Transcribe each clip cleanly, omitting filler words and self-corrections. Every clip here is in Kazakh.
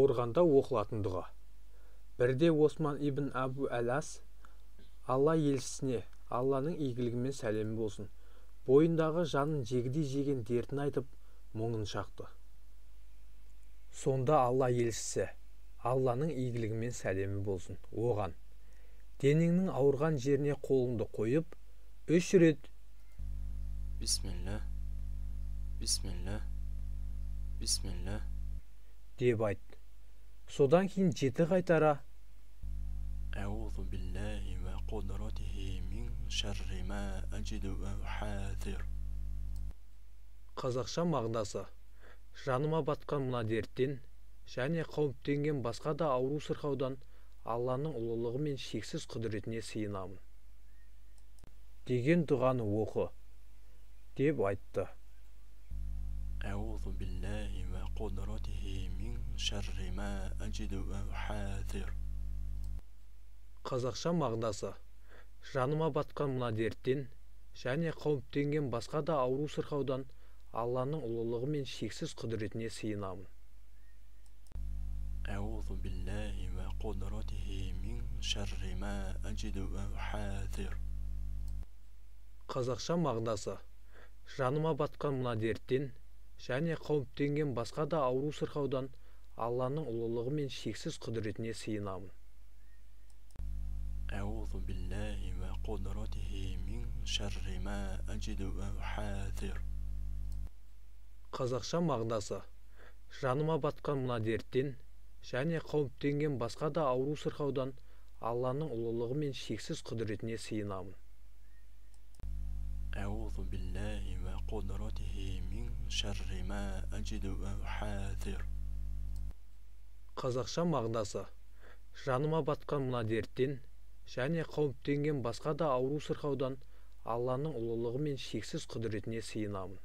ауырғанда оқылатын дұға. Бірде Осман ибн Абу әл-Ас, Алла елшісіне Алланың игілігімен сәлемі болсын, бойындағы жанын жегідей жеген дертін айтып, мұңын шақты. Сонда Алла елшісі, Алланың игілігімен сәлемі болсын, оған: денеңнің ауырған жеріне қолыңды қойып, 3 рет Бисмилля, бисмилля, бисмилля деп айт. Содан кейін 7 қайтара Әузу биллахи ва қудратихи мин шарри ма аджиду ва ухазир. Қазақша мағынасы: жаныма батқан мына дерттен және қауіптенген басқа да ауру сырқаудан Алланың ұлылығы мен шексіз құдіретіне сыйынамын деген дұғаны оқы деп айтты. Әузу биллахи ва қудратихи мин шарри ма аджиду ва ухазир. Қазақша мағынасы: жаныма батқан мына дерттен және қауіптенген басқа да ауру сырқаудан Алланың ұлылығы мен шексіз құдіретіне сыйынамын. Әузу биллахи ва қудратихи мин шарри ма аджиду ва ухазир. Қазақша мағынасы: жаныма батқан мына дерттен және қауіптенген басқа да ауру сырқаудан Алланың ұлылығы мен шексіз құдіретіне сыйынамын. Әузу биллахи ва қудратихи мин шарри ма аджиду ва ухазир. Қазақша мағынасы: жаныма батқан мына дерттен және қауіптенген басқа да ауру сырқаудан Алланың ұлылығы мен шексіз құдіретіне сыйынамын. Әузу биллахи ва қудратихи мин шарри ма аджиду ва ухазир. Қазақша мағынасы: жаныма батқан мына дерттен және қауіптенген басқа да ауру сырқаудан Алланың ұлылығы мен шексіз құдіретіне сыйынамын.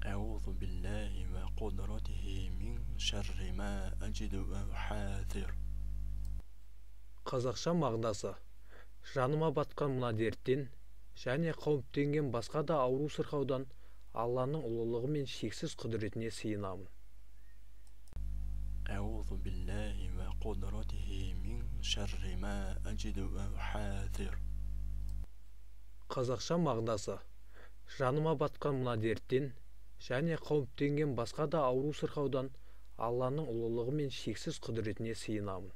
Әузу биллахи ва қудратихи мин шарри ма аджиду ва ухазир. Қазақша мағынасы: жаныма батқан мына дерттен және қауіптенген басқа да ауру сырқаудан Алланың ұлылығы мен шексіз құдіретіне сыйынамын. Әузу биллахи ва қудратихи мин шарри ма аджиду ва ухазир. Қазақша мағынасы: жаныма батқан мына дерттен және қауіптенген басқа да ауру сырқаудан Алланың ұлылығы мен шексіз құдіретіне сыйынамын.